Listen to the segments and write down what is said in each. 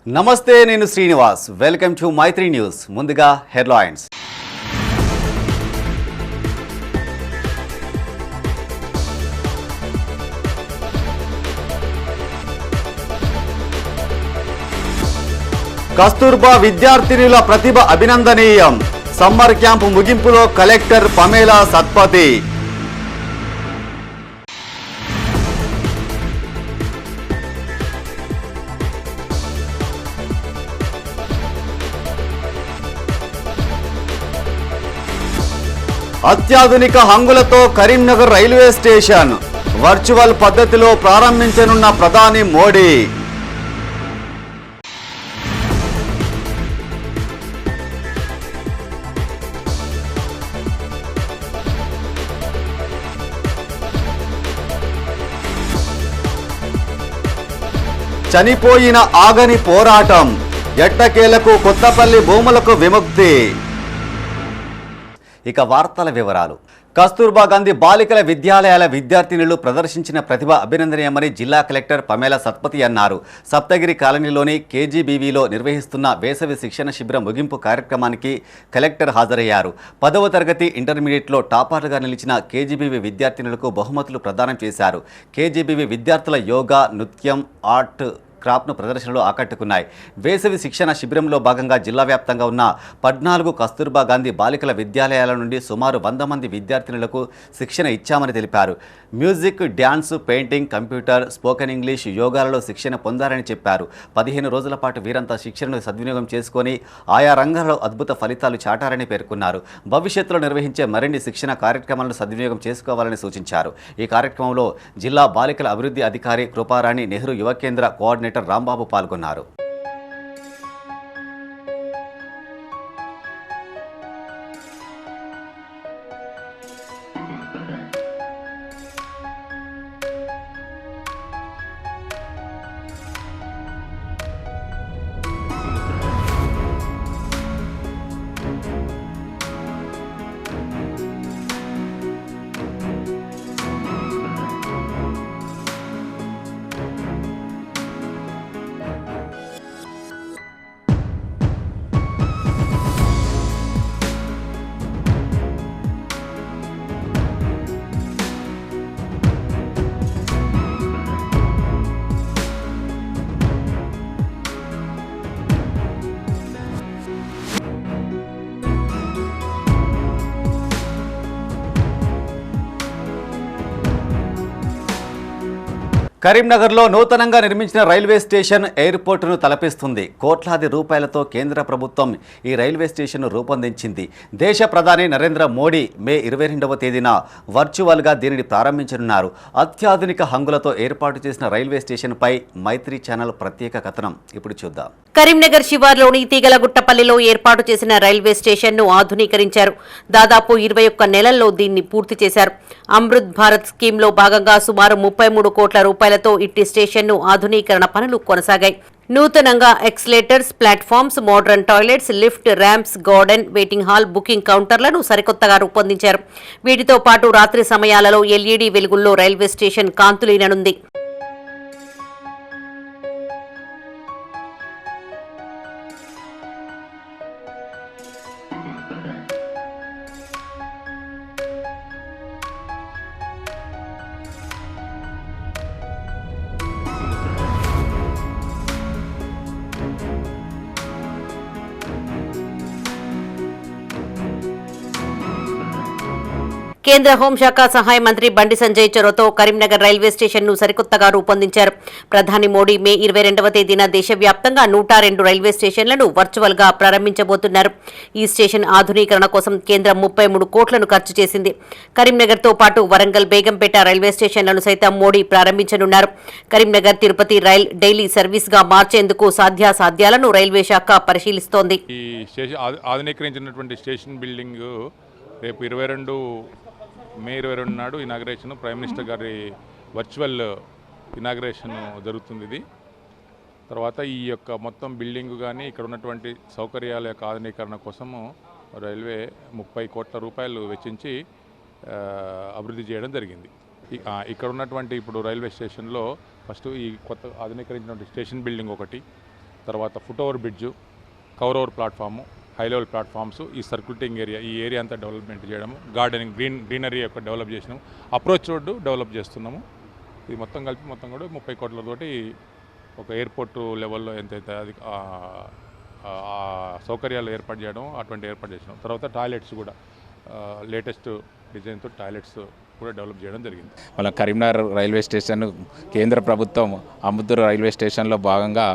నమస్తే, నేను Srinivas. Welcome to Maitri news. ముందుగా హెడ్లైన్స్. కస్తూర్బా విద్యార్థినుల ప్రతిభ అభినందనీయం. సమ్మర్ క్యాంపు ముగింపులో కలెక్టర్ పమేలా సత్పతి. అత్యాధునిక హంగులతో కరీంనగర్ రైల్వే స్టేషన్ వర్చువల్ పద్ధతిలో ప్రారంభించనున్న ప్రధాని మోడీ. చనిపోయిన ఆగని పోరాటం, ఎట్టకేలకు కొత్తపల్లి భూములకు విముక్తి. ఇక వార్తల వివరాలు. కస్తూర్బా గాంధీ బాలికల విద్యాలయాల విద్యార్థినులు ప్రదర్శించిన ప్రతిభ అభినందనీయమని జిల్లా కలెక్టర్ పమేలా సత్పతి అన్నారు. సప్తగిరి కాలనీలోని కేజీబీవీలో నిర్వహిస్తున్న వేసవి శిక్షణ శిబిరం ముగింపు కార్యక్రమానికి కలెక్టర్ హాజరయ్యారు. 10వ తరగతి ఇంటర్మీడియట్లో టాపర్లుగా నిలిచిన కేజీబీవీ విద్యార్థినులకు బహుమతులు ప్రదానం చేశారు. కేజీబీవీ విద్యార్థుల యోగా, నృత్యం, ఆర్ట్, క్రాఫ్ట్ను ప్రదర్శనలు ఆకట్టుకున్నాయి. వేసవి శిక్షణ శిబిరంలో భాగంగా జిల్లా వ్యాప్తంగా ఉన్న 14 కస్తూర్బా గాంధీ బాలికల విద్యాలయాల నుండి సుమారు 100 మంది విద్యార్థినులకు శిక్షణ ఇచ్చామని తెలిపారు. Music, dance, painting, computer, spoken English, యోగాలలో శిక్షణ పొందారని చెప్పారు. 15 రోజుల పాటు వీరంతా శిక్షణను సద్వినియోగం చేసుకొని ఆయా రంగాల్లో అద్భుత ఫలితాలు చాటారని పేర్కొన్నారు. భవిష్యత్తులో నిర్వహించే మరిన్ని శిక్షణ కార్యక్రమాలను సద్వినియోగం చేసుకోవాలని సూచించారు. ఈ కార్యక్రమంలో జిల్లా బాలికల అభివృద్ధి అధికారి కృపారాణి, నెహ్రూ యువ కేంద్ర కోఆర్డినేటర్ రాంబాబు పాల్గొన్నారు. కరీంనగర్లో నూతనంగా నిర్మించిన రైల్వే స్టేషన్ ఎయిర్పోర్టును తలపిస్తుంది. కోట్లాది రూపాయలతో కేంద్ర ప్రభుత్వం ఈ రైల్వే స్టేషన్ను రూపొందించింది. దేశ ప్రధాని నరేంద్ర మోడీ మే 22వ తేదీన వర్చువల్గా దీనిని ప్రారంభించనున్నారు. అత్యాధునిక హంగులతో ఏర్పాటు చేసిన రైల్వే స్టేషన్పై మైత్రి ఛానల్ ప్రత్యేక కథనం ఇప్పుడు చూద్దాం. కరీంనగర్ శివార్లోని తీగలగుట్టపల్లిలో ఏర్పాటు చేసిన రైల్వే స్టేషన్ను ఆధునీకరించారు. దాదాపు 21 నెలల్లో దీన్ని పూర్తి చేశారు. అమృత్ భారత్ స్కీమ్లో భాగంగా సుమారు 33 కోట్ల రూపాయలతో ఇట్టి స్టేషన్ను ఆధునీకరణ పనులు కొనసాగాయి. నూతనంగా escalators, platforms, modern toilets, lift, ramps, garden, waiting hall, booking కౌంటర్లను సరికొత్తగా రూపొందించారు. వీటితో పాటు రాత్రి సమయాలలో ఎల్ఈడీ వెలుగుల్లో రైల్వే స్టేషన్ కాంతులీననుంది. కేంద్ర హోంశాఖ సహాయ మంత్రి బండి సంజయ్ చొరవతో కరీంనగర్ రైల్వే స్టేషన్ను సరికొత్తగా రూపొందించారు. ప్రధాని మోడీ మే 22వ తేదీన దేశవ్యాప్తంగా 102 రైల్వే స్టేషన్లను వర్చువల్గా ప్రారంభించబోతున్నారు. ఈ స్టేషన్ ఆధునీకరణ కోసం కేంద్రం 33 కోట్లను ఖర్చు చేసింది. కరీంనగర్తో పాటు వరంగల్, బేగంపేట రైల్వే స్టేషన్లను సైతం మోడీ ప్రారంభించనున్నారు. కరీంనగర్ తిరుపతి రైల్ డైలీ సర్వీస్గా మార్చేందుకు సాధ్యాసాధ్యాలను రైల్వే శాఖ పరిశీలిస్తోంది. ఆధునీకరించినటువంటి స్టేషన్ బిల్డింగ్ రేపు మే 22 నాడు ఇనాగ్రేషన్, ప్రైమ్ మినిస్టర్ గారి వర్చువల్ ఇనాగ్రేషన్ జరుగుతుంది. ఇది తర్వాత ఈ యొక్క మొత్తం బిల్డింగ్ కానీ ఇక్కడ ఉన్నటువంటి సౌకర్యాల యొక్క ఆధునీకరణ కోసము రైల్వే 30 కోట్ల రూపాయలు వెచ్చించి అభివృద్ధి చేయడం జరిగింది. ఇక్కడ ఉన్నటువంటి ఇప్పుడు రైల్వే స్టేషన్లో ఫస్ట్ ఈ కొత్త ఆధునీకరించినటువంటి స్టేషన్ బిల్డింగ్ ఒకటి, తర్వాత foot over bridge, cover over platform, high level platforms, ఈ సర్క్యులేటింగ్ ఏరియా, ఈ ఏరియా అంతా డెవలప్మెంట్ చేయడము, గార్డెనింగ్, గ్రీనరీ యొక్క డెవలప్ చేసినాము, అప్రోచ్ రోడ్డు డెవలప్ చేస్తున్నాము. ఇది మొత్తం కలిపి మొత్తం కూడా 30 కోట్లతోటి ఒక ఎయిర్పోర్ట్ లెవెల్లో ఎంతైతే అది సౌకర్యాలు ఏర్పాటు చేయడం, అటువంటి ఏర్పాటు చేసినాం. తర్వాత టాయిలెట్స్ కూడా లేటెస్ట్ డిజైన్తో టాయిలెట్స్ కూడా డెవలప్ చేయడం జరిగింది. మన కరీంనగర్ రైల్వే స్టేషన్ కేంద్ర ప్రభుత్వం అమృత్ రైల్వే స్టేషన్లో భాగంగా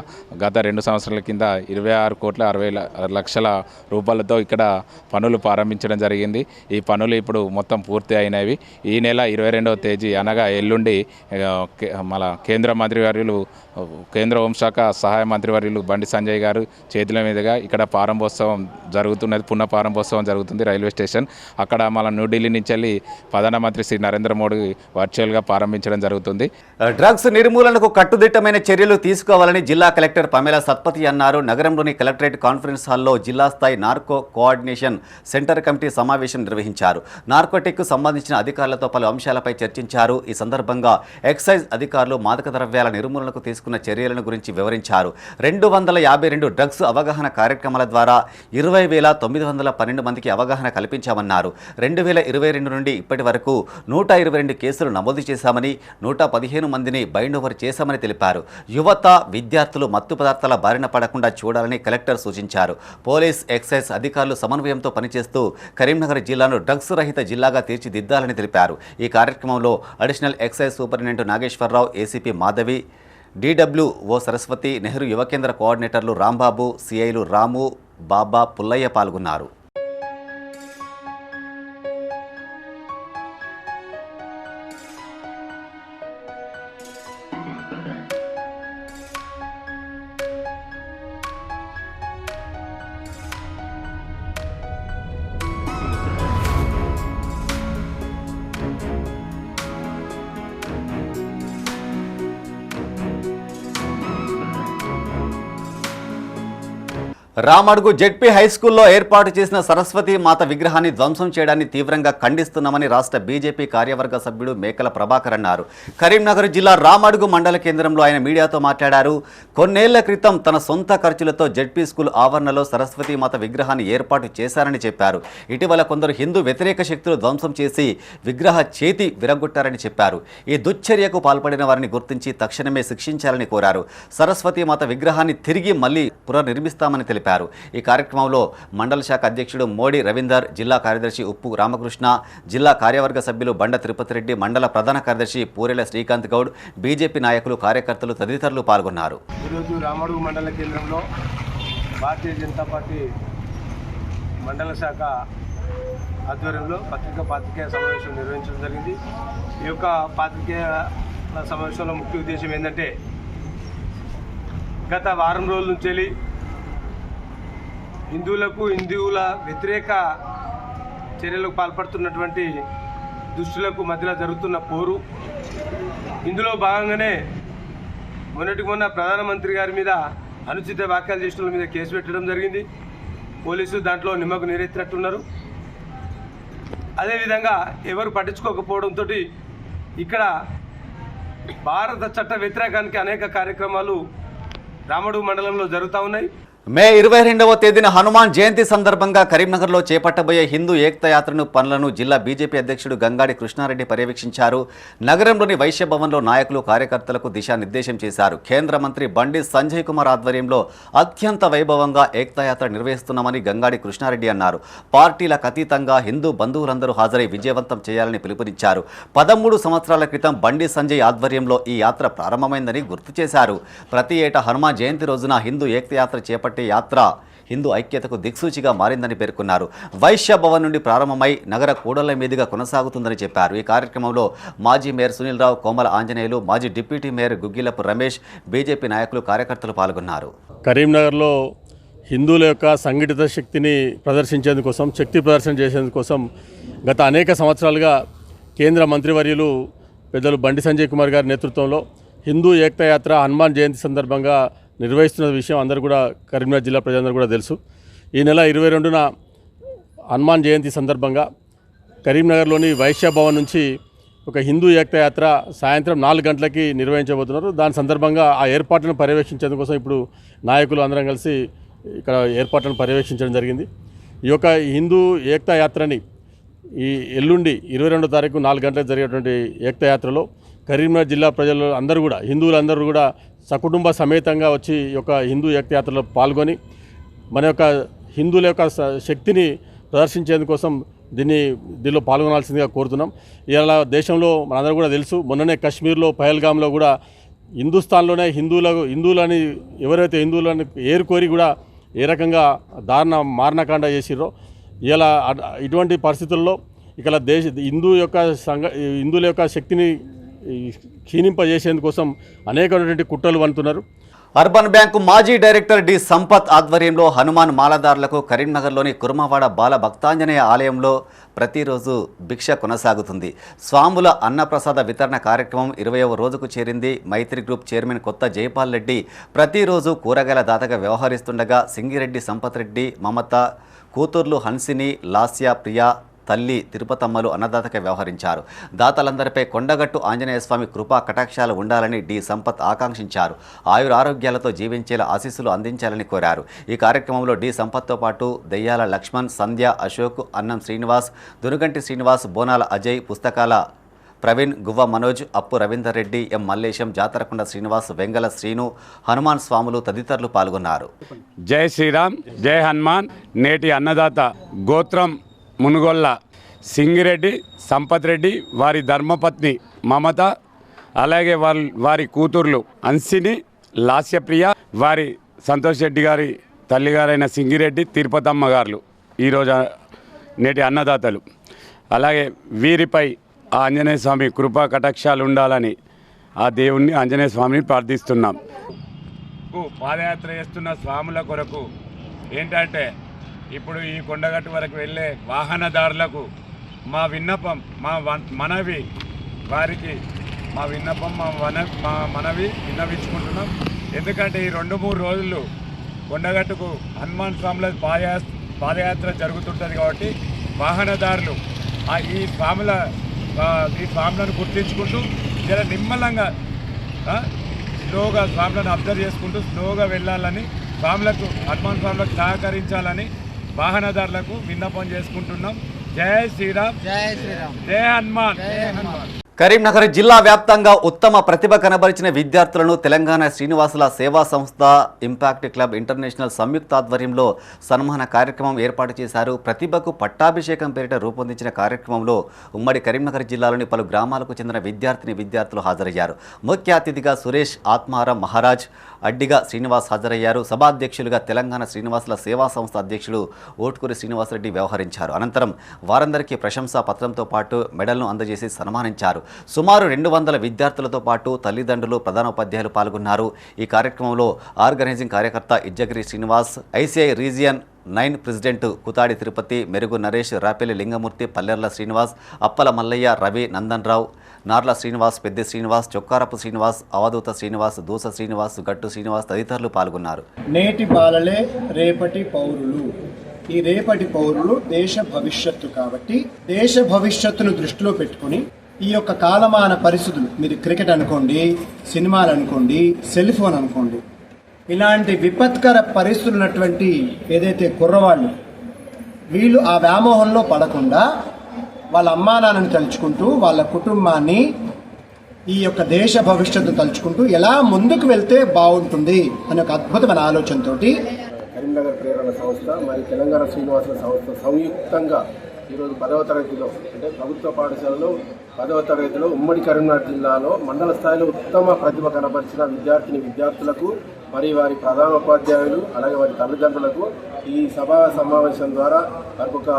గత 2 సంవత్సరాల కింద 26,60,00,000 రూపాయలతో ఇక్కడ పనులు ప్రారంభించడం జరిగింది. ఈ పనులు ఇప్పుడు మొత్తం పూర్తి అయినవి. ఈ నెల 22వ తేదీ అనగా ఎల్లుండి మన కేంద్ర మంత్రివర్యులు, కేంద్ర హోంశాఖ సహాయ మంత్రివర్యులు బండి సంజయ్ గారు చేతుల మీదుగా ఇక్కడ ప్రారంభోత్సవం జరుగుతున్నది, పునః ప్రారంభోత్సవం జరుగుతుంది రైల్వే స్టేషన్. అక్కడ మన న్యూఢిల్లీ నుంచి వెళ్ళి ప్రధానమంత్రి శ్రీ నరేంద్ర మోడీ వర్చువల్గా ప్రారంభించడం జరుగుతుంది. డ్రగ్స్ నిర్మూలనకు కట్టుదిట్టమైన చర్యలు తీసుకోవాలని జిల్లా కలెక్టర్ పమేలా సత్పతి అన్నారు. నగరంలోని కలెక్టరేట్ కాన్ఫరెన్స్ హాల్లో జిల్లా స్థాయి నార్కో కోఆర్డినేషన్ సెంటర్ కమిటీ సమావేశం నిర్వహించారు. నార్కోటిక్ సంబంధించిన అధికారులతో పలు అంశాలపై చర్చించారు. ఈ సందర్భంగా ఎక్సైజ్ అధికారులు మాదక ద్రవ్యాల నిర్మూలనకు తీసుకున్న చర్యలను గురించి వివరించారు. 252 డ్రగ్స్ అవగాహన కార్యక్రమాల ద్వారా 20,912 మందికి అవగాహన కల్పించామన్నారు. 2022 నుండి ఇప్పటి వరకు 122 కేసులు నమోదు చేశామని, 115 మందిని బైండ్ ఓవర్ చేశామని తెలిపారు. యువత, విద్యార్థులు మత్తు పదార్థాల బారిన పడకుండా చూడాలని కలెక్టర్ సూచించారు. పోలీస్, ఎక్సైజ్ అధికారులు సమన్వయంతో పనిచేస్తూ కరీంనగర్ జిల్లాను డ్రగ్స్ రహిత జిల్లాగా తీర్చిదిద్దాలని తెలిపారు. ఈ కార్యక్రమంలో additional excise superintendent Nageswararao, ACP Madhavi, DWO Saraswathi, Nehru Yuva Kendra కోఆర్డినేటర్లు రాంబాబు, సిఐలు రాము, బాబా, పుల్లయ్య పాల్గొన్నారు. రామడుగు జెడ్పీ హైస్కూల్లో ఏర్పాటు చేసిన సరస్వతి మాత విగ్రహాన్ని ధ్వంసం చేయడాన్ని తీవ్రంగా ఖండిస్తున్నామని రాష్ట్ర బీజేపీ కార్యవర్గ సభ్యుడు మేకల ప్రభాకర్ అన్నారు. కరీంనగర్ జిల్లా రామడుగు మండల కేంద్రంలో ఆయన మీడియాతో మాట్లాడారు. కొన్నేళ్ల క్రితం తన సొంత ఖర్చులతో జెడ్పీ స్కూల్ ఆవరణలో సరస్వతి మాత విగ్రహాన్ని ఏర్పాటు చేశారని చెప్పారు. ఇటీవల కొందరు హిందూ వ్యతిరేక శక్తులు ధ్వంసం చేసి విగ్రహ చేతి విరగొట్టారని చెప్పారు. ఈ దుశ్చర్యకు పాల్పడిన వారిని గుర్తించి తక్షణమే శిక్షించాలని కోరారు. సరస్వతి మాత విగ్రహాన్ని తిరిగి మళ్లీ పునర్నిర్మిస్తామని తెలిపారు. ఈ కార్యక్రమంలో మండల శాఖ అధ్యక్షుడు మోడి రవీందర్, జిల్లా కార్యదర్శి ఉప్పు రామకృష్ణ, జిల్లా కార్యవర్గ సభ్యులు బండ తిరుపతి రెడ్డి, మండల ప్రధాన కార్యదర్శి పూరెల శ్రీకాంత్ గౌడ్, బీజేపీ నాయకులు, కార్యకర్తలు తదితరులు పాల్గొన్నారు. ఈరోజు రామడుగు మండల కేంద్రంలో భారతీయ జనతా పార్టీ మండల శాఖ ఆధ్వర్యంలో పాత్రికేయ సమావేశం నిర్వహించడం జరిగింది. ఈ యొక్క పాత్రికేయ సమావేశంలో ముఖ్య ఉద్దేశం ఏంటంటే, గత వారం రోజుల నుంచి హిందువుల వ్యతిరేక చర్యలకు పాల్పడుతున్నటువంటి దుష్టులకు మధ్యలో జరుగుతున్న పోరు, ఇందులో భాగంగానే మొన్న ప్రధానమంత్రి గారి మీద అనుచిత వ్యాఖ్యలు చేసిన వాళ్ళ మీద కేసు పెట్టడం జరిగింది. పోలీసులు దాంట్లో నిమ్మకు నీరెత్తినట్టున్నారు. అదేవిధంగా ఎవరు పట్టించుకోకపోవడంతో ఇక్కడ భారత చట్ట వ్యతిరేకానికి అనేక కార్యక్రమాలు రామడుగు మండలంలో జరుగుతూ ఉన్నాయి. మే 22వ తేదీన హనుమాన్ జయంతి సందర్భంగా కరీంనగర్లో చేపట్టబోయే హిందూ ఏకతా యాత్రను పనులను జిల్లా బీజేపీ అధ్యక్షుడు గంగాడి కృష్ణారెడ్డి పర్యవేక్షించారు. నగరంలోని వైశ్య భవన్లో నాయకులు, కార్యకర్తలకు దిశానిర్దేశం చేశారు. కేంద్ర మంత్రి బండి సంజయ్ కుమార్ ఆధ్వర్యంలో అత్యంత వైభవంగా ఏకతా యాత్ర నిర్వహిస్తున్నామని గంగాడి కృష్ణారెడ్డి అన్నారు. పార్టీలకు అతీతంగా హిందూ బంధువులందరూ హాజరై విజయవంతం చేయాలని పిలుపునిచ్చారు. 13 సంవత్సరాల క్రితం బండి సంజయ్ ఆధ్వర్యంలో ఈ యాత్ర ప్రారంభమైందని గుర్తు చేశారు. ప్రతి ఏటా హనుమాన్ జయంతి రోజున హిందూ ఏకతా యాత్ర చేపట్టే యాత్ర హిందూ ఐక్యతకు దిక్సూచిగా మారిందని పేర్కొన్నారు. వైశ్య భవన్ నుండి ప్రారంభమై నగర కూడళ్ల మీదుగా కొనసాగుతుందని చెప్పారు. ఈ కార్యక్రమంలో మాజీ మేయర్ సునీల్ రావు, కోమల ఆంజనేయులు, మాజీ deputy mayor Guggilapu Ramesh, BJP నాయకులు, కార్యకర్తలు పాల్గొన్నారు. కరీంనగర్లో హిందువుల యొక్క సంఘటిత శక్తిని ప్రదర్శించేందుకోసం, శక్తి ప్రదర్శన చేసేందుకోసం గత అనేక సంవత్సరాలుగా కేంద్ర మంత్రివర్యులు పెద్దలు బండి సంజయ్ కుమార్ గారి నేతృత్వంలో హిందూ ఏకతా యాత్ర హనుమాన్ జయంతి సందర్భంగా నిర్వహిస్తున్న విషయం అందరూ కూడా, కరీంనగర్ జిల్లా ప్రజలందరూ కూడా తెలుసు. ఈ నెల 22న హనుమాన్ జయంతి సందర్భంగా కరీంనగర్లోని వైశ్య భవన్ నుంచి ఒక హిందూ ఏకతాయాత్ర సాయంత్రం 4 గంటలకి నిర్వహించబోతున్నారు. దాని సందర్భంగా ఆ ఏర్పాట్లను పర్యవేక్షించేందుకోసం ఇప్పుడు నాయకులు అందరం కలిసి ఇక్కడ ఏర్పాట్లను పర్యవేక్షించడం జరిగింది. ఈ యొక్క హిందూ ఏకతాయాత్రని ఈ ఎల్లుండి 22వ తారీఖు 4 గంటలకు జరిగేటువంటి ఏకతాయాత్రలో కరీంనగర్ జిల్లా ప్రజలు అందరూ కూడా హిందువులందరూ కూడా సకుటుంబ సమేతంగా వచ్చి ఈ యొక్క హిందూ ఏకతాయాత్రలో పాల్గొని మన యొక్క హిందువుల యొక్క శక్తిని ప్రదర్శించేందుకోసం దీనిలో పాల్గొనాల్సిందిగా కోరుతున్నాం. ఇలా దేశంలో మనందరూ కూడా తెలుసు, మొన్ననే కశ్మీర్లో పహల్గామ్లో కూడా హిందుస్థాన్లోనే హిందువులని ఎవరైతే హిందువులని ఏరుకోరి కూడా ఏ రకంగా మారణకాండ చేసిర్రో ఇలా ఇటువంటి పరిస్థితుల్లో ఇక్కడ హిందువుల యొక్క శక్తిని క్షీణింపజేసేందుకోసం అనేకమైనటువంటి కుట్రలు వంతున్నారు. అర్బన్ బ్యాంకు మాజీ డైరెక్టర్ డి సంపత్ ఆధ్వర్యంలో హనుమాన్ మాలదారులకు కరీంనగర్లోని కుర్మవాడ బాల భక్తాంజనేయ ఆలయంలో ప్రతిరోజు భిక్ష కొనసాగుతుంది. స్వాముల అన్నప్రసాద వితరణ కార్యక్రమం 20వ రోజుకు చేరింది. మైత్రి గ్రూప్ చైర్మన్ కొత్త జైపాల్ రెడ్డి ప్రతిరోజు కూరగాయల దాతగా వ్యవహరిస్తుండగా సింగిరెడ్డి సంపత్ రెడ్డి, మమత కూతుర్లు హన్సిని, లాస్య, ప్రియా తల్లి తిరుపతమ్మలు అన్నదాతగా వ్యవహరించారు. దాతలందరిపై కొండగట్టు ఆంజనేయ స్వామి కృపా కటాక్షాలు ఉండాలని డి సంపత్ ఆకాంక్షించారు. ఆయురారోగ్యాలతో జీవించేలా ఆశీస్సులు అందించాలని కోరారు. ఈ కార్యక్రమంలో డి సంపత్తో పాటు దెయ్యాల లక్ష్మణ్, సంధ్య, అశోక్, అన్నం శ్రీనివాస్, దునుగంటి శ్రీనివాస్, బోనాల అజయ్, పుస్తకాల ప్రవీణ్, గువ్వ మనోజ్, అప్పు రవీందర్ రెడ్డి, ఎం మల్లేశం, జాతరకొండ శ్రీనివాస్, వెంగల శ్రీను, హనుమాన్ స్వాములు తదితరులు పాల్గొన్నారు. జై శ్రీరామ్, జై హనుమాన్. నేటి అన్నదాత గోత్రం మునుగొల్ల సింగిరెడ్డి సంపత్ రెడ్డి, వారి ధర్మపత్ని మమత, అలాగే వారి కూతుర్లు హన్సిని, లాస్యప్రియ, వారి సంతోష్ రెడ్డి గారి తల్లిగారైన సింగిరెడ్డి తిరుపతమ్మ గారు ఈరోజు నేటి అన్నదాతలు. అలాగే వీరిపై ఆ ఆంజనేయ స్వామి కృపా కటాక్షాలు ఉండాలని ఆ దేవుణ్ణి ఆంజనేయ స్వామిని ప్రార్థిస్తున్నాం. పాదయాత్ర చేస్తున్న స్వాముల కొరకు ఏంటంటే ఇప్పుడు ఈ కొండగట్టు వరకు వెళ్ళే వాహనదారులకు మా విన్నపం, మా మనవి, వారికి మా విన్నపం, మా మనవి విన్నవించుకుంటున్నాం. ఎందుకంటే ఈ 2-3 రోజులు కొండగట్టుకు హనుమాన్ స్వాముల పాదయాత్ర జరుగుతుంటుంది కాబట్టి వాహనదారులు ఈ స్వాములను గుర్తించుకుంటూ జర నిమ్మలంగా స్లోగా స్వాములను అబ్జర్వ్ చేసుకుంటూ స్లోగా వెళ్ళాలని, స్వాములకు హనుమాన్ స్వాములకు సహకరించాలని వాహనదారులకు విన్నపం చేసుకుంటున్నాం. జై శ్రీరామ్, జై శ్రీరామ్, జై హనుమాన్. కరీంనగర్ జిల్లా వ్యాప్తంగా ఉత్తమ ప్రతిభ కనబరిచిన విద్యార్థులను తెలంగాణ శ్రీనివాసుల సేవా సంస్థ, ఇంపాక్ట్ క్లబ్ ఇంటర్నేషనల్ సంయుక్త ఆధ్వర్యంలో సన్మాన కార్యక్రమం ఏర్పాటు చేశారు. ప్రతిభకు పట్టాభిషేకం పేరిట రూపొందించిన కార్యక్రమంలో ఉమ్మడి కరీంనగర్ జిల్లాలోని పలు గ్రామాలకు చెందిన విద్యార్థులు హాజరయ్యారు. ముఖ్య అతిథిగా సురేష్, ఆత్మారాం మహారాజ్, అడ్డిగా శ్రీనివాస్ హాజరయ్యారు. సభాధ్యక్షులుగా తెలంగాణ శ్రీనివాసుల సేవా సంస్థ అధ్యక్షులు ఓట్కూరి శ్రీనివాసరెడ్డి వ్యవహరించారు. అనంతరం వారందరికీ ప్రశంసా పత్రంతో పాటు మెడల్ను అందజేసి సన్మానించారు. సుమారు 200 విద్యార్థులతో పాటు తల్లిదండ్రులు, ప్రధానోపాధ్యాయులు పాల్గొన్నారు. ఈ కార్యక్రమంలో ఆర్గనైజింగ్ కార్యకర్త Izzagiri Srinivas, ICI region 9 president Kuthadi Tirupati, మెరుగు నరేష్, రాపెల్లి లింగమూర్తి, పల్లెర్ల శ్రీనివాస్, అప్పల మల్లయ్య, రవి, నందన్ రావు, నార్ల శ్రీనివాస్, పెద్ది శ్రీనివాస్, చొక్కారపు శ్రీనివాస్, అవధూత శ్రీనివాస్, దూస శ్రీనివాస్, గట్టు శ్రీనివాస్ తదితరులు పాల్గొన్నారు. నేటి బాలలే రేపటి పౌరులు. ఈ రేపటి పౌరులు దేశ భవిష్యత్తు కాబట్టి దేశ భవిష్యత్తును దృష్టిలో పెట్టుకుని ఈ యొక్క కాలమాన పరిస్థితులు, మీరు క్రికెట్ అనుకోండి, సినిమాలు అనుకోండి, సెల్ ఫోన్ అనుకోండి, ఇలాంటి విపత్కర పరిస్థితులు ఉన్నటువంటి ఏదైతే కుర్రవాళ్ళు వీళ్ళు ఆ వ్యామోహంలో పడకుండా వాళ్ళ అమ్మా నాన్నని తలుచుకుంటూ, వాళ్ళ కుటుంబాన్ని, ఈ యొక్క దేశ భవిష్యత్తు తలుచుకుంటూ ఎలా ముందుకు వెళ్తే బాగుంటుంది అనే ఒక అద్భుతమైన ఆలోచనతో కరీంనగర్ ప్రేరణ సంస్థ మరియు తెలంగాణ శ్రీనివాసుల సంస్థ సంయుక్తంగా ఈరోజు 10వ తరగతిలో, అంటే ప్రభుత్వ పాఠశాలలో 10వ తరగతిలో ఉమ్మడి కరీంనగర్ జిల్లాలో మండల స్థాయిలో ఉత్తమ ప్రతిభ కనబరిచిన విద్యార్థులకు మరియు వారి ప్రధానోపాధ్యాయులు అలాగే వారి తల్లిదండ్రులకు ఈ సభా సమావేశం ద్వారా వారికి ఒక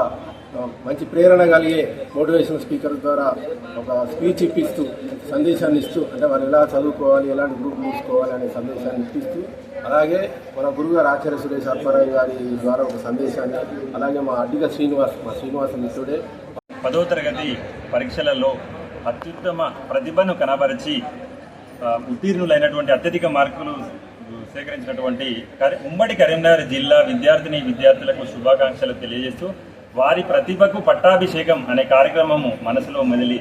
మంచి ప్రేరణ కలిగే మోటివేషనల్ స్పీకర్ ద్వారా ఒక స్పీచ్ ఇప్పిస్తూ సందేశాన్ని ఇస్తూ, అంటే వారు ఎలా చదువుకోవాలి, ఎలాంటి గ్రూప్ తీసుకోవాలి అనే సందేశాన్ని ఇప్పిస్తూ, అలాగే మన గురుగారు ఆచార్య సురేష్ అర్పరాయ్ గారి ద్వారా ఒక సందేశాన్ని, అలాగే మా అడ్డిగా శ్రీనివాస మిత్రుడే 10వ తరగతి పరీక్షలలో అత్యుత్తమ ప్రతిభను కనబరిచి ఉత్తీర్ణులైనటువంటి అత్యధిక మార్కులు సేకరించినటువంటి ఉమ్మడి కరీంనగర్ జిల్లా విద్యార్థులకు శుభాకాంక్షలు తెలియజేస్తూ వారి ప్రతిభకు పట్టాభిషేకం అనే కార్యక్రమము మనసులో మెదిలి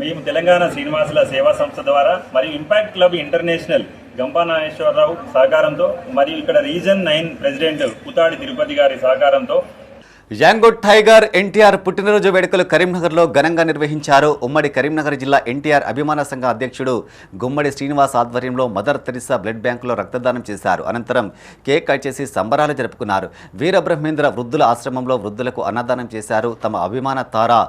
మేము తెలంగాణ శ్రీనివాసుల సేవా సంస్థ ద్వారా మరియు impact club international Gampa Nageswararao సహకారంతో మరియు ఇక్కడ రీజన్ 9 ప్రెసిడెంట్ పుతాడి తిరుపతి గారి సహకారంతో యాంగో టైగర్ ఎన్టీఆర్ పుట్టినరోజు వేడుకలు కరీంనగర్లో ఘనంగా నిర్వహించారు. ఉమ్మడి కరీంనగర్ జిల్లా ఎన్టీఆర్ అభిమాన సంఘ అధ్యక్షుడు గుమ్మడి శ్రీనివాస్ ఆధ్వర్యంలో మదర్ తెరిసా బ్లడ్ బ్యాంకులో రక్తదానం చేశారు. అనంతరం కేక్ కట్ చేసి సంబరాలు జరుపుకున్నారు. వీరబ్రహ్మేంద్ర వృద్ధుల ఆశ్రమంలో వృద్ధులకు అన్నదానం చేశారు. తమ అభిమాన తార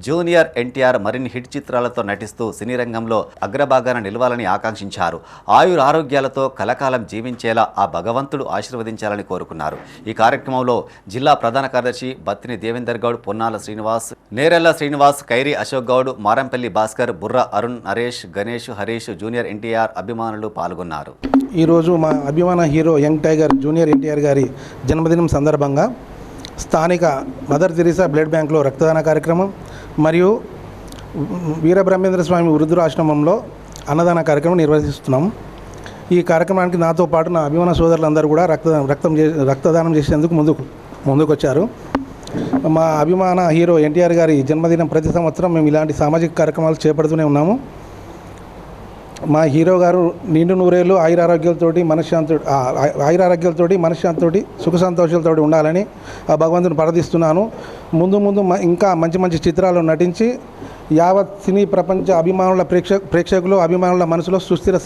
జూనియర్ ఎన్టీఆర్ మరిన్ని హిట్ చిత్రాలతో నటిస్తూ సినీ రంగంలో అగ్రభాగాన నిలవాలని ఆకాంక్షించారు. ఆయురారోగ్యాలతో కలకాలం జీవించేలా ఆ భగవంతుడు ఆశీర్వదించాలని కోరుకున్నారు. ఈ కార్యక్రమంలో జిల్లా ప్రధాన కార్యదర్శి బత్తిని దేవేందర్ గౌడ్, పొన్నాల శ్రీనివాస్, నేరెల్ల శ్రీనివాస్, ఖైరీ అశోక్ గౌడ్, మారంపల్లి భాస్కర్, బుర్ర అరుణ్, నరేష్, గణేష్, హరీష్, జూనియర్ ఎన్టీఆర్ అభిమానులు పాల్గొన్నారు. ఈరోజు మా అభిమాన hero young tiger junior NTR గారి జన్మదినం సందర్భంగా స్థానిక మదర్ తెరిసా బ్లడ్ బ్యాంక్లో రక్తదాన కార్యక్రమం మరియు వీరబ్రహ్మేంద్ర స్వామి వృద్ధురాశ్రమంలో అన్నదాన కార్యక్రమం నిర్వహిస్తున్నాం. ఈ కార్యక్రమానికి నాతో పాటు నా అభిమాన సోదరులందరూ కూడా రక్తదానం చేసేందుకు ముందుకొచ్చారు. మా అభిమాన హీరో ఎన్టీఆర్ గారి జన్మదినం ప్రతి సంవత్సరం మేము ఇలాంటి సామాజిక కార్యక్రమాలు చేపడుతూనే ఉన్నాము. మా హీరో గారు నిండు నూరేళ్ళు ఆయురారోగ్యాలతోటి మనశ్శాంతితోటి సుఖ సంతోషాలతోటి ఉండాలని ఆ భగవంతుని ప్రార్థిస్తున్నాను. ముందు ఇంకా మంచి చిత్రాలు నటించి యావత్ సినీ ప్రపంచ అభిమానుల ప్రేక్షకులు అభిమానుల మనసులో సుస్థిర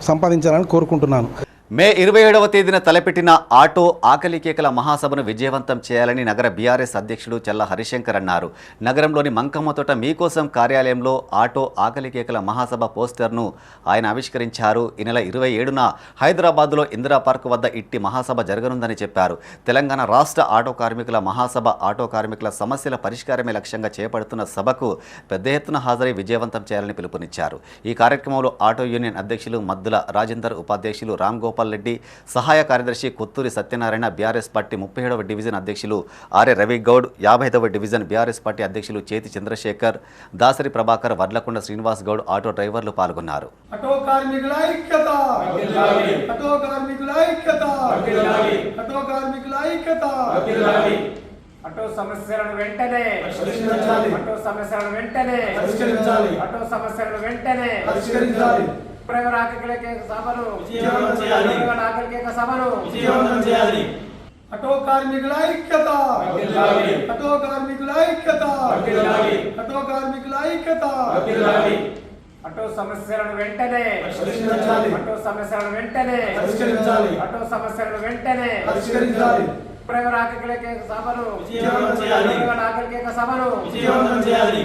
సంపాదించాలని కోరుకుంటున్నాను. మే 27వ తేదీన తలపెట్టిన ఆటో ఆకలి కేకల మహాసభను విజయవంతం చేయాలని నగర బీఆర్ఎస్ అధ్యక్షుడు చల్ల హరిశంకర్ అన్నారు. నగరంలోని మంకమ్మతోట మీకోసం కార్యాలయంలో ఆటో ఆకలి కేకల మహాసభ పోస్టర్ను ఆయన ఆవిష్కరించారు. ఈ నెల 27న హైదరాబాద్లో ఇందిరా పార్క్ వద్ద ఇట్టి మహాసభ జరగనుందని చెప్పారు. తెలంగాణ రాష్ట్ర ఆటో కార్మికుల మహాసభ ఆటో కార్మికుల సమస్యల పరిష్కారమే లక్ష్యంగా చేపడుతున్న సభకు పెద్ద ఎత్తున హాజరై విజయవంతం చేయాలని పిలుపునిచ్చారు. ఈ కార్యక్రమంలో ఆటో యూనియన్ అధ్యక్షులు మద్దుల రాజేందర్, ఉపాధ్యక్షులు రామ్ గోపాల్ రెడ్డి, సహాయ కార్యదర్శి కొత్తూరి సత్యనారాయణ, బీఆర్ఎస్ పార్టీ 37వ డివిజన్ అధ్యక్షులు ఆర్ఏ రవి గౌడ్, 55వ డివిజన్ బీఆర్ఎస్ పార్టీ అధ్యక్షులు చేతి చంద్రశేఖర్, దాసరి ప్రభాకర్, వర్లకొండ శ్రీనివాస్ గౌడ్, ఆటో డ్రైవర్లు పాల్గొన్నారు. ఆటో కార్మికుల ఐక్యత, ఆటో కార్మికుల ఐక్యత, ఆటో కార్మికుల ఐక్యత, ఆటో సమస్యలను వెంటనే పరిష్కరించాలి, ఆటో సమస్యలను వెంటనే పరిష్కరించాలి, ఆటో సమస్యలను వెంటనే పరిష్కరించాలి. డ్రైవర్ ఆకలికే సభను విజయవంతం చేయాలి, డ్రైవర్ ఆకలికే సభను విజయవంతం చేయాలి. ఆటో కార్మికుల ఐక్యత, ఆటో కార్మికుల ఐక్యత, ఆటో కార్మికుల ఐక్యత, ఆటో సమస్యలను వెంటనే పరిష్కరించాలి, ఆటో సమస్యలను వెంటనే పరిష్కరించాలి, ఆటో సమస్యలను వెంటనే పరిష్కరించాలి. డ్రైవర్ ఆకలికే సభను విజయవంతం చేయాలి, డ్రైవర్ ఆకలికే సభను విజయవంతం చేయాలి.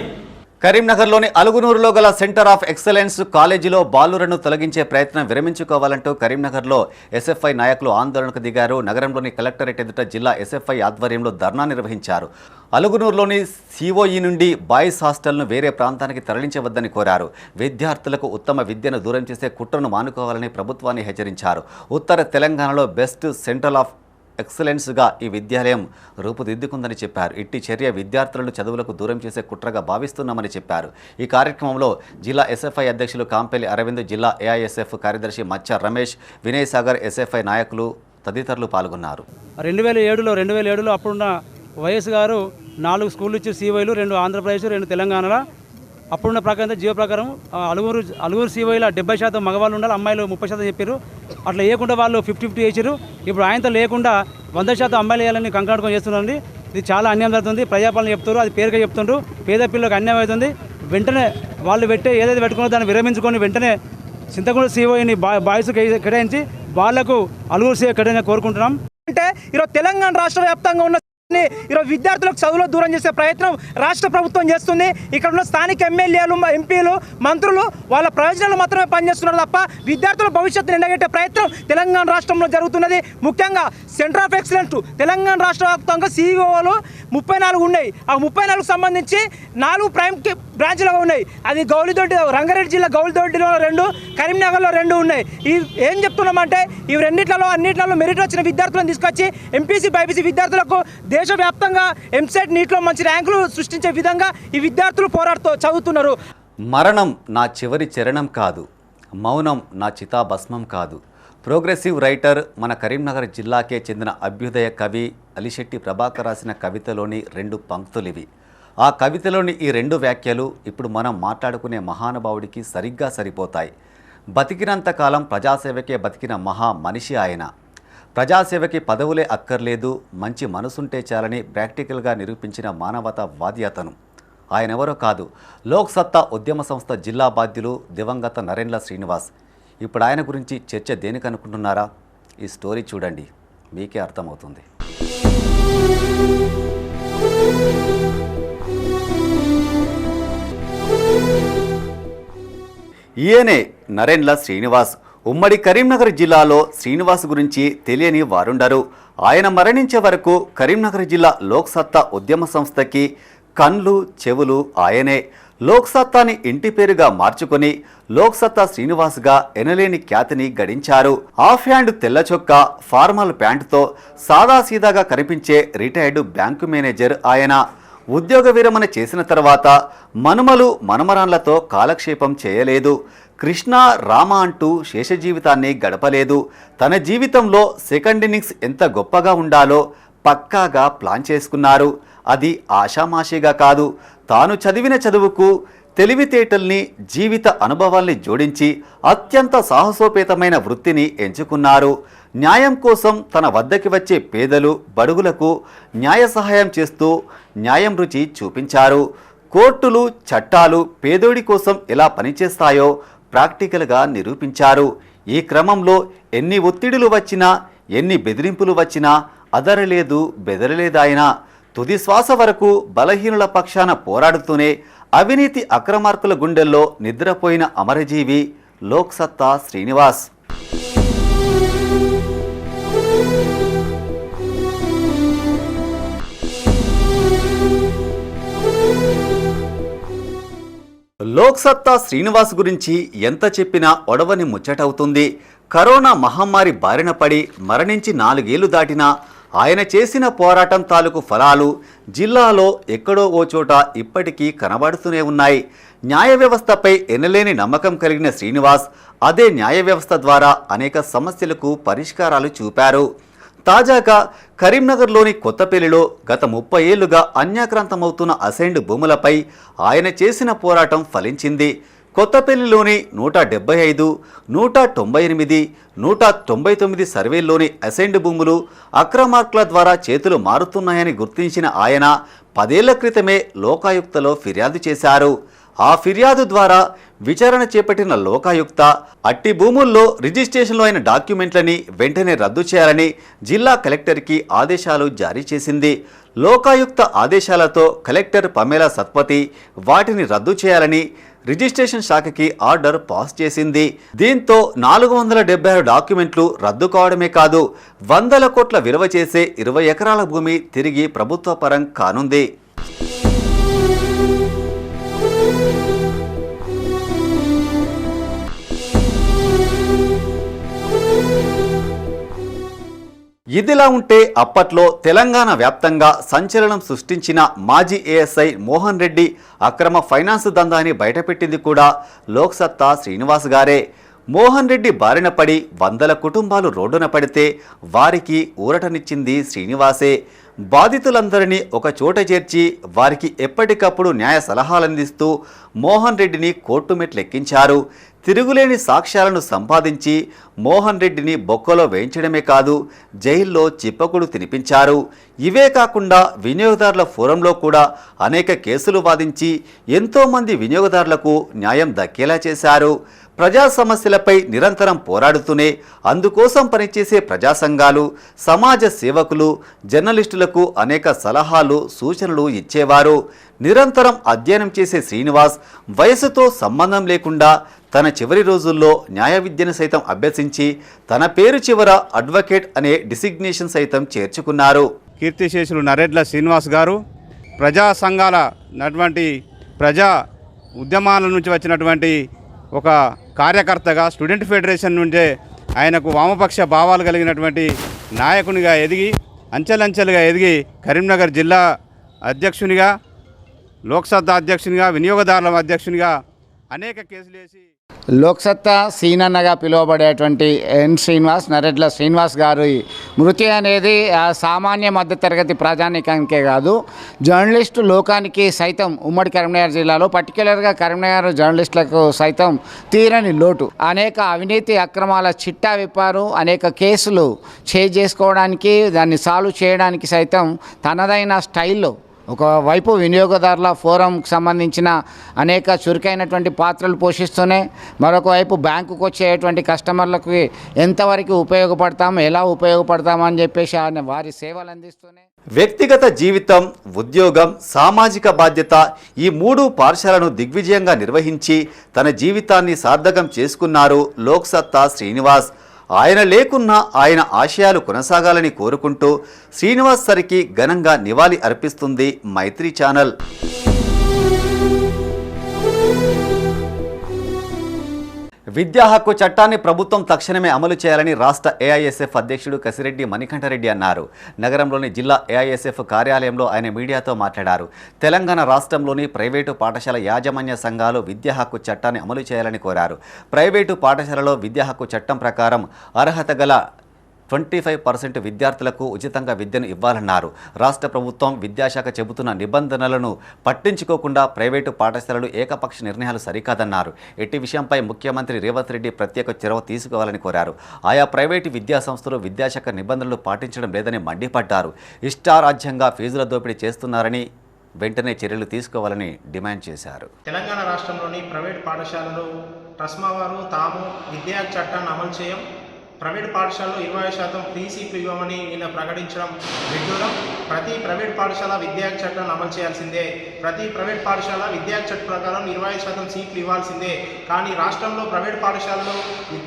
కరీంనగర్లోని అలుగునూరులో గల సెంటర్ ఆఫ్ ఎక్సలెన్స్ కాలేజీలో బాలురను తొలగించే ప్రయత్నం విరమించుకోవాలంటూ కరీంనగర్లో ఎస్ఎఫ్ఐ నాయకులు ఆందోళనకు దిగారు. నగరంలోని కలెక్టరేట్ ఎదుట జిల్లా ఎస్ఎఫ్ఐ ఆధ్వర్యంలో ధర్నా నిర్వహించారు. అలుగునూరులోని సిఓఈ నుండి బాయ్స్ హాస్టల్ను వేరే ప్రాంతానికి తరలించవద్దని కోరారు. విద్యార్థులకు ఉత్తమ విద్యను దూరం చేసే కుట్రను మానుకోవాలని ప్రభుత్వాన్ని హెచ్చరించారు. ఉత్తర తెలంగాణలో బెస్ట్ సెంటర్ ఆఫ్ ఎక్సలెన్స్గా ఈ విద్యాలయం రూపుదిద్దుకుందని చెప్పారు. ఇట్టి చర్య విద్యార్థులను చదువులకు దూరం చేసే కుట్రగా భావిస్తున్నామని చెప్పారు. ఈ కార్యక్రమంలో జిల్లా ఎస్ఎఫ్ఐ అధ్యక్షులు కాంపెల్లి అరవింద్, జిల్లా ఏఐఎస్ఎఫ్ కార్యదర్శి మచ్చ రమేష్, వినయ్ సాగర్, ఎస్ఎఫ్ఐ నాయకులు తదితరులు పాల్గొన్నారు. 2007లో అప్పుడున్న వైఎస్ గారు 4 స్కూళ్ళు ఇచ్చి సివైలు, 2 ఆంధ్రప్రదేశ్, 2 తెలంగాణలో అప్పుడున్న ప్రకారం జీవో ప్రకారం అలుగురు సివైలో 70% మగవాళ్ళు ఉండాలి, అమ్మాయిలు 30% చెప్పారు. అట్లా వేయకుండా వాళ్ళు 50-50 వేసారు. ఇప్పుడు ఆయనతో లేకుండా 100% అమ్మాయిలు వేయాలని కంకణం చేస్తున్నారండి. ఇది చాలా అన్యాయం జరుగుతుంది. ప్రజాపాలన చెప్తారు, అది పేరుగా చెప్తుండ్రు. పేద పిల్లలకు అన్యాయం అవుతుంది. వెంటనే వాళ్ళు ఏదైతే పెట్టుకున్నారో దాన్ని విరమించుకొని వెంటనే చింతకుంట సిఓని బాయ్స్ కేటాయించి వాళ్లకు అలుగురు సిఓ కేటాయించి కోరుకుంటున్నాం. అంటే ఈరోజు తెలంగాణ రాష్ట్ర వ్యాప్తంగా ఉన్న ఈరోజు విద్యార్థులకు చదువులో దూరం చేసే ప్రయత్నం రాష్ట్ర ప్రభుత్వం చేస్తుంది. ఇక్కడ ఉన్న స్థానిక ఎమ్మెల్యేలు, ఎంపీలు, మంత్రులు వాళ్ళ ప్రయోజనాలు మాత్రమే పనిచేస్తున్నారు తప్ప విద్యార్థుల భవిష్యత్తును ఎండగట్టే ప్రయత్నం తెలంగాణ రాష్ట్రంలో జరుగుతున్నది. ముఖ్యంగా సెంటర్ ఆఫ్ ఎక్సలెన్స్ తెలంగాణ రాష్ట్ర వ్యాప్తంగా సిఇఓలు 34 ఉన్నాయి. ఆ 34కు సంబంధించి 4 ప్రైమ్ బ్రాంచ్లుగా ఉన్నాయి. అది గౌలిదొడ్డి, రంగారెడ్డి జిల్లా గౌలిదొడ్డిలో 2, కరీంనగర్లో 2 ఉన్నాయి. ఏం చెప్తున్నామంటే ఇవి అన్నింటిలో మెరిట్ వచ్చిన విద్యార్థులను తీసుకొచ్చి ఎంపీసీ, బైపీసీ విద్యార్థులకు దేశవ్యాప్తంగా ఎంసెట్, నీట్లో మంచి ర్యాంకులు సృష్టించే విధంగా ఈ విద్యార్థులు పోరాడుతూ చదువుతున్నారు. మరణం నా చివరి చరణం కాదు, మౌనం నా చితాభస్మం కాదు. ప్రోగ్రెసివ్ రైటర్, మన కరీంనగర్ జిల్లాకే చెందిన అభ్యుదయ కవి అలిశెట్టి ప్రభాకర్ రాసిన కవితలోని 2 పంక్తులివి. ఆ కవితలోని ఈ 2 వ్యాఖ్యలు ఇప్పుడు మనం మాట్లాడుకునే మహానుభావుడికి సరిగ్గా సరిపోతాయి. బతికినంతకాలం ప్రజాసేవకే బతికిన మహా మనిషి ఆయన. ప్రజాసేవకి పదవులే అక్కర్లేదు, మంచి మనసుంటే చాలని ప్రాక్టికల్గా నిరూపించిన మానవతావాది అతను. ఆయనెవరో కాదు, లోక్ సత్తా ఉద్యమ సంస్థ జిల్లా బాధ్యులు దివంగత నరేంద్ర శ్రీనివాస్. ఇప్పుడు ఆయన గురించి చర్చ దేనికనుకుంటున్నారా? ఈ స్టోరీ చూడండి, మీకే అర్థమవుతుంది. ఈయనే నరేంద్ర శ్రీనివాస్. ఉమ్మడి కరీంనగర్ జిల్లాలో శ్రీనివాస్ గురించి తెలియని వారుండరు. ఆయన మరణించే వరకు కరీంనగర్ జిల్లా లోక్ సత్తా ఉద్యమ సంస్థకి కళ్ళు చెవులు ఆయనే. లోక్ సత్తాని ఇంటి పేరుగా మార్చుకొని లోక్ సత్తా శ్రీనివాస్గా ఎనలేని ఖ్యాతిని గడించారు. హాఫ్ హ్యాండ్ తెల్ల చొక్కా, ఫార్మల్ ప్యాంటుతో సాదాసీదాగా కనిపించే రిటైర్డ్ బ్యాంకు మేనేజర్ ఆయన. ఉద్యోగ విరమణ చేసిన తర్వాత మనుమలు మనమరాన్లతో కాలక్షేపం చేయలేదు. కృష్ణ రామ అంటూ శేష జీవితాన్ని గడపలేదు. తన జీవితంలో సెకండ్ ఇన్నింగ్స్ ఎంత గొప్పగా ఉండాలో పక్కాగా ప్లాన్ చేసుకున్నారు. అది ఆషామాషిగా కాదు, తాను చదివిన చదువుకు తెలివితేటల్ని జీవిత అనుభవాల్ని జోడించి అత్యంత సాహసోపేతమైన వృత్తిని ఎంచుకున్నారు. న్యాయం కోసం తన వద్దకి వచ్చే పేదలు బడుగులకు న్యాయ సహాయం చేస్తూ న్యాయం రుచి చూపించారు. కోర్టులు చట్టాలు పేదోడి కోసం ఎలా పనిచేస్తాయో ప్రాక్టికల్గా నిరూపించారు. ఈ క్రమంలో ఎన్ని ఒత్తిడులు వచ్చినా ఎన్ని బెదిరింపులు వచ్చినా అదరలేదు బెదరలేదాయన. తుది శ్వాస వరకు బలహీనుల పక్షాన పోరాడుతూనే అవినీతి అక్రమార్కుల గుండెల్లో నిద్రపోయిన అమరజీవి లోక్ సత్తా శ్రీనివాస్. లోక్ సత్తా శ్రీనివాస్ గురించి ఎంత చెప్పినా ఒడవని ముచ్చటవుతుంది. కరోనా మహమ్మారి బారిన పడి మరణించి 4 ఏళ్లు దాటినా ఆయన చేసిన పోరాటం తాలూకు ఫలాలు జిల్లాలో ఎక్కడో ఓ చోట ఇప్పటికీ కనబడుతూనే ఉన్నాయి. న్యాయ వ్యవస్థపై ఎనలేని నమ్మకం కలిగిన శ్రీనివాస్ అదే న్యాయ వ్యవస్థ ద్వారా అనేక సమస్యలకు పరిష్కారాలు చూపారు. తాజాగా కరీంనగర్లోని కొత్తపల్లిలో గత 30 ఏళ్లుగా అన్యాక్రాంతమవుతున్న అసైన్డ్ భూములపై ఆయన చేసిన పోరాటం ఫలించింది. కొత్తపల్లిలోని 175, 198, 199 సర్వేల్లోని అసైన్డ్ భూములు అక్రమార్కుల ద్వారా చేతులు మారుతున్నాయని గుర్తించిన ఆయన 10 ఏళ్ల క్రితమే లోకాయుక్తలో ఫిర్యాదు చేశారు. ఆ ఫిర్యాదు ద్వారా విచారణ చేపట్టిన లోకాయుక్త అట్టి భూముల్లో రిజిస్ట్రేషన్లో అయిన డాక్యుమెంట్లని వెంటనే రద్దు చేయాలని జిల్లా కలెక్టర్కి ఆదేశాలు జారీ చేసింది. లోకాయుక్త ఆదేశాలతో కలెక్టర్ పమేలా సత్పతి వాటిని రద్దు చేయాలని రిజిస్ట్రేషన్ శాఖకి ఆర్డర్ పాస్ చేసింది. దీంతో 476 డాక్యుమెంట్లు రద్దు కావడమే కాదు, 100 కోట్ల విలువ చేసే 20 ఎకరాల భూమి తిరిగి ప్రభుత్వ పరం కానుంది. ఇదిలా ఉంటే అప్పట్లో తెలంగాణ వ్యాప్తంగా సంచలనం సృష్టించిన మాజీ ఏఎస్ఐ మోహన్ రెడ్డి అక్రమ ఫైనాన్స్ దందాని బయటపెట్టింది కూడా లోక్ సత్తా శ్రీనివాస్ గారే. మోహన్ రెడ్డి బారిన పడి 100 కుటుంబాలు రోడ్డున పడితే వారికి ఊరటనిచ్చింది శ్రీనివాసే. బాధితులందరినీ ఒక చోట చేర్చి వారికి ఎప్పటికప్పుడు న్యాయ సలహాలందిస్తూ మోహన్ రెడ్డిని కోర్టు మెట్లెక్కించారు. తిరుగులేని సాక్ష్యాలను సంపాదించి మోహన్ రెడ్డిని బొక్కలో వేయించడమే కాదు, జైల్లో చిప్పకుడు తినిపించారు. ఇవే కాకుండా వినియోగదారుల ఫోరంలో కూడా అనేక కేసులు వాదించి ఎంతోమంది వినియోగదారులకు న్యాయం దక్కేలా చేశారు. ప్రజా సమస్యలపై నిరంతరం పోరాడుతూనే అందుకోసం పనిచేసే ప్రజా సంఘాలు, సమాజ సేవకులు, జర్నలిస్టులకు అనేక సలహాలు సూచనలు ఇచ్చేవారు. నిరంతరం అధ్యయనం చేసే శ్రీనివాస్ వయసుతో సంబంధం లేకుండా తన చివరి రోజుల్లో న్యాయ విద్యను సైతం అభ్యసించి తన పేరు చివర అడ్వకేట్ అనే డిసిగ్నేషన్ సైతం చేర్చుకున్నారు. కీర్తిశేషులు నరేంద్ర శ్రీనివాస్ గారు ప్రజా సంఘాల ప్రజా ఉద్యమాల నుంచి వచ్చినటువంటి ఒక కార్యకర్తగా, స్టూడెంట్ ఫెడరేషన్ నుండే ఆయనకు వామపక్ష భావాలు కలిగినటువంటి నాయకునిగా ఎదిగి అంచెలంచెలుగా ఎదిగి కరీంనగర్ జిల్లా అధ్యక్షునిగా, లోక్సత్తా అధ్యక్షునిగా, వినియోగదారుల అధ్యక్షునిగా అనేక కేసులు వేసి లోక్సత్తా సీనన్నగా పిలువబడేటువంటి ఎన్ శ్రీనివాస్, నరెడ్ల శ్రీనివాస్ గారి మృతి అనేది సామాన్య మధ్యతరగతి ప్రజానీకానికే కాదు, జర్నలిస్టు లోకానికి సైతం ఉమ్మడి కరీంనగర్ జిల్లాలో పర్టికులర్గా కరీంనగర్ జర్నలిస్టులకు సైతం తీరని లోటు. అనేక అవినీతి అక్రమాల చిట్టా విప్పారు. అనేక కేసులు చేసుకోవడానికి, దాన్ని సాల్వ్ చేయడానికి సైతం తనదైన స్టైల్లో ఒకవైపు వినియోగదారుల ఫోరంకి సంబంధించిన అనేక చురుకైనటువంటి పాత్రలు పోషిస్తూనే, మరొక వైపు బ్యాంకుకు వచ్చేటువంటి కస్టమర్లకు ఎంతవరకు ఉపయోగపడతాం, ఎలా ఉపయోగపడతామని చెప్పేసి వారి సేవలు అందిస్తూనే వ్యక్తిగత జీవితం, ఉద్యోగం, సామాజిక బాధ్యత ఈ 3 పాఠశాలను దిగ్విజయంగా నిర్వహించి తన జీవితాన్ని సార్థకం చేసుకున్నారు లోక్సత్తా శ్రీనివాస్. ఆయన లేకున్నా ఆయన ఆశయాలు కొనసాగాలని కోరుకుంటూ శ్రీనివాస్ సరికి ఘనంగా నివాళి అర్పిస్తుంది మైత్రి ఛానల్. విద్యా హక్కు చట్టాన్ని ప్రభుత్వం తక్షణమే అమలు చేయాలని రాష్ట్ర ఏఐఎస్ఎఫ్ అధ్యక్షుడు కసిరెడ్డి మణికంఠరెడ్డి అన్నారు. నగరంలోని జిల్లా ఏఐఎస్ఎఫ్ కార్యాలయంలో ఆయన మీడియాతో మాట్లాడారు. తెలంగాణ రాష్ట్రంలోని ప్రైవేటు పాఠశాల యాజమాన్య సంఘాలు విద్యా హక్కు చట్టాన్ని అమలు చేయాలని కోరారు. ప్రైవేటు పాఠశాలలో విద్యా హక్కు చట్టం ప్రకారం అర్హత గల 25% విద్యార్థులకు ఉచితంగా విద్యను ఇవ్వాలన్నారు. రాష్ట్ర ప్రభుత్వం విద్యాశాఖ చెబుతున్న నిబంధనలను పట్టించుకోకుండా ప్రైవేటు పాఠశాలలు ఏకపక్ష నిర్ణయాలు సరికాదన్నారు. ఎట్టి విషయంపై ముఖ్యమంత్రి రేవంత్ రెడ్డి ప్రత్యేక చొరవ తీసుకోవాలని కోరారు. ఆయా ప్రైవేటు విద్యా సంస్థలు విద్యాశాఖ నిబంధనలు పాటించడం లేదని మండిపడ్డారు. ఇష్టారాజ్యంగా ఫీజుల దోపిడీ చేస్తున్నారని, వెంటనే చర్యలు తీసుకోవాలని డిమాండ్ చేశారు. తెలంగాణ రాష్ట్రంలోని ప్రైవేట్ పాఠశాలలు ట్రస్మా వారు తాము విద్యా చట్టాన్ని అమలు చేయం, ప్రైవేట్ పాఠశాలలో 20% ఫ్రీ సీట్లు ఇవ్వమని నిన్న ప్రకటించడం విడ్డూరం. ప్రతి ప్రైవేట్ పాఠశాల విద్యా చట్టాన్ని అమలు చేయాల్సిందే. ప్రతి ప్రైవేట్ పాఠశాల విద్యా చట్ట ప్రకారం 20% సీట్లు ఇవ్వాల్సిందే. కానీ రాష్ట్రంలో ప్రైవేట్ పాఠశాలలో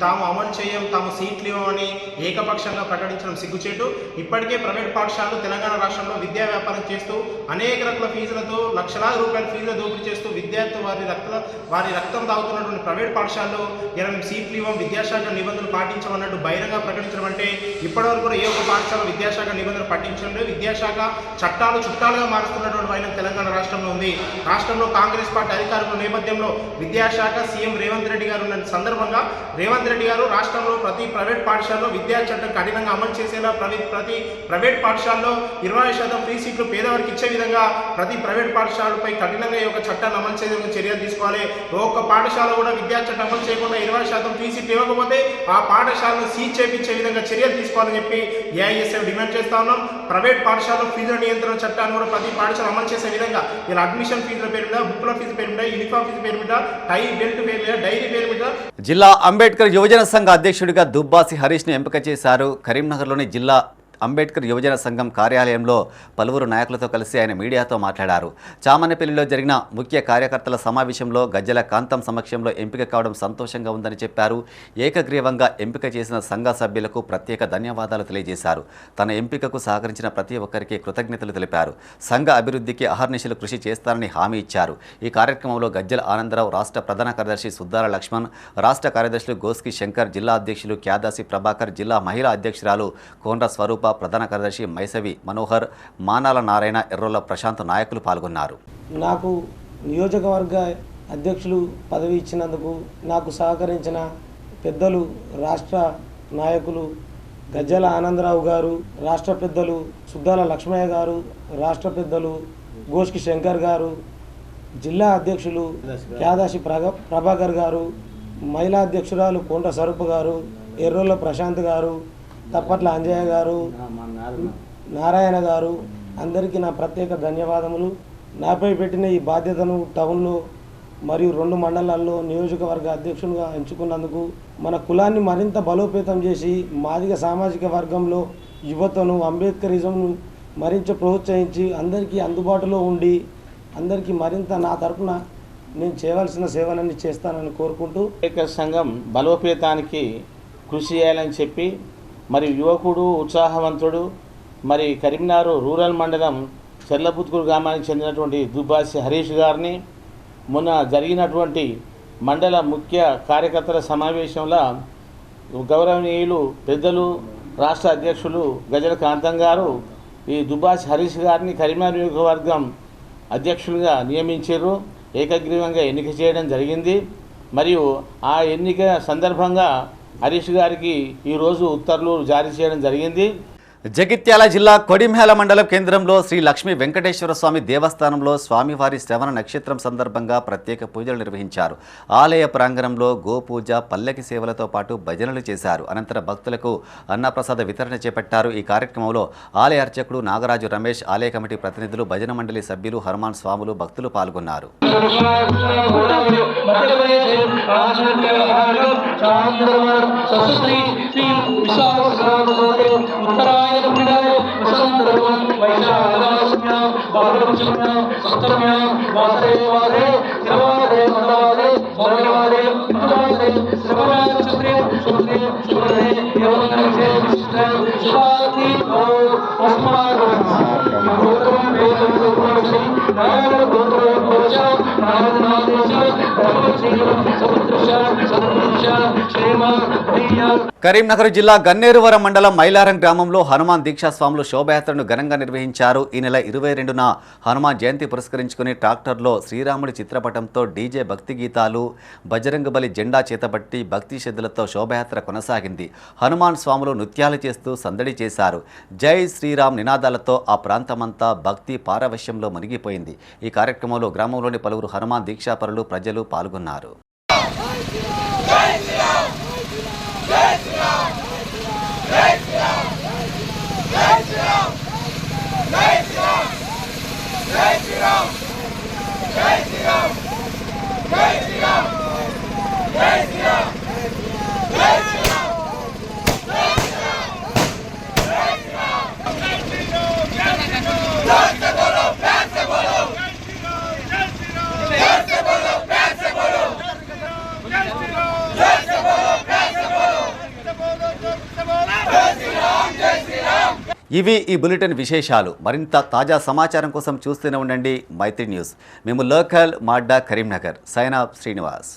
తాము అమలు చేయం, తాము సీట్లు ఇవ్వమని ఏకపక్షంగా ప్రకటించడం సిగ్గుచేటు. ఇప్పటికే ప్రైవేట్ పాఠశాలలు తెలంగాణ రాష్ట్రంలో విద్యా వ్యాపారం చేస్తూ అనేక రకాల ఫీజులతో లక్షలాది రూపాయల ఫీజులు దోపిడీ చేస్తూ విద్యార్థులు వారి రక్తం తాగుతున్నటువంటి ప్రైవేట్ పాఠశాలలో 20 సీట్లు ఇవ్వం, విద్యాశాఖ నిబంధనలు పాటించమన్నట్టు బహిరంగ ప్రకటించడం అంటే ఇప్పటివరకు కూడా ఏ ఒక్క పాఠశాల విద్యాశాఖ నిబంధనలు పట్టించడం లేదు. విద్యాశాఖ చట్టాలు చుట్టాలుగా మారుస్తున్నటువంటి వైనం తెలంగాణ రాష్ట్రంలో ఉంది. రాష్ట్రంలో కాంగ్రెస్ పార్టీ అధికారుల నేపథ్యంలో విద్యాశాఖ సీఎం రేవంత్ రెడ్డి గారు ఉన్న సందర్భంగా రేవంత్ రెడ్డి గారు రాష్ట్రంలో ప్రతి ప్రైవేట్ పాఠశాలలో విద్యా చట్టం కఠినంగా అమలు చేసేలా ప్రతి ప్రైవేట్ పాఠశాలలో 20% ఫ్రీ సీట్లు పేదవారికి ఇచ్చే విధంగా ప్రతి ప్రైవేట్ పాఠశాలపై కఠినంగా ఈ యొక్క చట్టాన్ని అమలు చేసే చర్యలు తీసుకోవాలి. ఒక్క పాఠశాల కూడా విద్యా చట్టం అమలు చేయకుండా 20% ఫ్రీ సీట్లు ఇవ్వకపోతే ఆ పాఠశాలను సీజ్ చేయించే విధంగా చర్యలు తీసుకోవాలని చెప్పి ఏఐఎస్ఎఫ్ డిమాండ్ చేస్తా ఉన్నాం. ప్రైవేట్ పాఠశాలలో ఫీజుల నియంత్రణ చట్టాన్ని కూడా ప్రతి పాఠశాల అమలు చేసే విధంగా ఇలా అడ్మిషన్ ఫీజుల పేరు మీద, బుక్ల ఫీజు పేరు మీద, యూనిఫామ్ ఫీజు పేరు మీద, టై బెల్ట్ పేరు మీద, డైరీ పేరు మీద. జిల్లా అంబేద్కర్ యువజన సంఘ అధ్యక్షుడిగా దుబ్బాసి హరీష్ను ఎంపిక చేశారు. కరీంనగర్లోని జిల్లా అంబేద్కర్ యువజన సంఘం కార్యాలయంలో పలువురు నాయకులతో కలిసి ఆయన మీడియాతో మాట్లాడారు. చామన్నపల్లిలో జరిగిన ముఖ్య కార్యకర్తల సమావేశంలో గజ్జల కాంతం సమక్షంలో ఎంపిక కావడం సంతోషంగా ఉందని చెప్పారు. ఏకగ్రీవంగా ఎంపిక చేసిన సంఘ సభ్యులకు ప్రత్యేక ధన్యవాదాలు తెలియజేశారు. తన ఎంపికకు సహకరించిన ప్రతి ఒక్కరికి కృతజ్ఞతలు తెలిపారు. సంఘ అభివృద్ధికి అహర్నిశలు కృషి చేస్తారని హామీ ఇచ్చారు. ఈ కార్యక్రమంలో గజ్జల ఆనందరావు, రాష్ట్ర ప్రధాన కార్యదర్శి సుద్దాల లక్ష్మణ్, రాష్ట్ర కార్యదర్శులు గోస్కి శంకర్, జిల్లా అధ్యక్షులు క్యాదాసి ప్రభాకర్, జిల్లా మహిళా అధ్యక్షురాలు కోండ్ర స్వరూప, ప్రధాన కార్యదర్శి మైసవి మనోహర్, మానాల నారాయణ, ఎర్రోల ప్రశాంత్ నాయకులు పాల్గొన్నారు. నాకు నియోజకవర్గ అధ్యక్షులు పదవి ఇచ్చినందుకు నాకు సహకరించిన పెద్దలు రాష్ట్ర నాయకులు గజ్జల ఆనందరావు గారు, రాష్ట్ర పెద్దలు సుద్దాల లక్ష్మయ్య గారు, రాష్ట్ర పెద్దలు గోష్కి శంకర్ గారు, జిల్లా అధ్యక్షులు క్యాదాసి ప్రభాకర్ గారు, మహిళా అధ్యక్షురాలు కోండ్ర స్వరూప గారు, ఎర్రోల ప్రశాంత్ గారు, తప్పట్ల అంజయ్య గారు, నారాయణ గారు, అందరికీ నా ప్రత్యేక ధన్యవాదములు. నాపై పెట్టిన ఈ బాధ్యతను టౌన్లో మరియు 2 మండలాల్లో నియోజకవర్గ అధ్యక్షునిగా ఎంచుకున్నందుకు, మన కులాన్ని మరింత బలోపేతం చేసి మాదిగ సామాజిక వర్గంలో యువతను అంబేద్కరిజంను మరింత ప్రోత్సహించి అందరికీ అందుబాటులో ఉండి అందరికీ మరింత నా తరపున నేను చేయవలసిన సేవలన్నీ చేస్తానని కోరుకుంటూ అంబేద్కర్ సంఘం బలోపేతానికి కృషి చేయాలని చెప్పి మరి యువకుడు, ఉత్సాహవంతుడు, మరి కరీంనగర్ రూరల్ మండలం చెర్లపుత్కూరు గ్రామానికి చెందినటువంటి దుబ్బాసి హరీష్ గారిని మొన్న జరిగినటువంటి మండల ముఖ్య కార్యకర్తల సమావేశంలో గౌరవనీయులు పెద్దలు రాష్ట్ర అధ్యక్షులు గజల కాంతం గారు ఈ దుబ్బాసి హరీష్ గారిని కరీంనగర్ నియోజకవర్గం అధ్యక్షులుగా నియమించారు. ఏకగ్రీవంగా ఎన్నిక చేయడం జరిగింది. మరియు ఆ ఎన్నిక సందర్భంగా హరీష్ గారికి ఈరోజు ఉత్తర్వులు జారీ చేయడం జరిగింది. జగిత్యాల జిల్లా కొడిమేల మండలం కేంద్రంలో శ్రీ లక్ష్మీ వెంకటేశ్వర స్వామి దేవస్థానంలో స్వామివారి శ్రవణ నక్షత్రం సందర్భంగా ప్రత్యేక పూజలు నిర్వహించారు. ఆలయ ప్రాంగణంలో గోపూజ, పల్లకి సేవలతో పాటు భజనలు చేశారు. అనంతరం భక్తులకు అన్నప్రసాద వితరణ చేపట్టారు. ఈ కార్యక్రమంలో ఆలయ అర్చకుడు నాగరాజు రమేష్, ఆలయ కమిటీ ప్రతినిధులు, భజన మండలి సభ్యులు, హనుమాన్ స్వాములు, భక్తులు పాల్గొన్నారు. కరీంనగర్ జిల్లా గన్నేరువరం మండలం మైలారం గ్రామంలో హనుమాన్ దీక్షా స్వాములు శోభయాత్రను ఘనంగా నిర్వహించారు. ఈ నెల 22న హనుమాన్ జయంతి పురస్కరించుకుని ట్రాక్టర్లో శ్రీరాముడి చిత్రపటంతో డీజే భక్తి గీతాలు, బజరంగబలి జెండా చేతబట్టి భక్తి శ్రద్ధలతో శోభయాత్ర కొనసాగింది. హనుమాన్ స్వాములు నృత్యాలు చేస్తూ సందడి చేశారు. జై శ్రీరామ్ నినాదాలతో ఆ ప్రాంతమంతా భక్తి పారవశ్యంలో మునిగిపోయింది. ఈ కార్యక్రమంలో గ్రామంలోని పలువురు హనుమాన్ దీక్షాపరులు, ప్రజలు పాల్గొన్నారు. ఇవి ఈ బులెటిన్ విశేషాలు. మరింత తాజా సమాచారం కోసం చూస్తూనే ఉండండి మైత్రి న్యూస్. మేము లోకల్ మాడ్డా కరీంనగర్. Sign off Srinivas.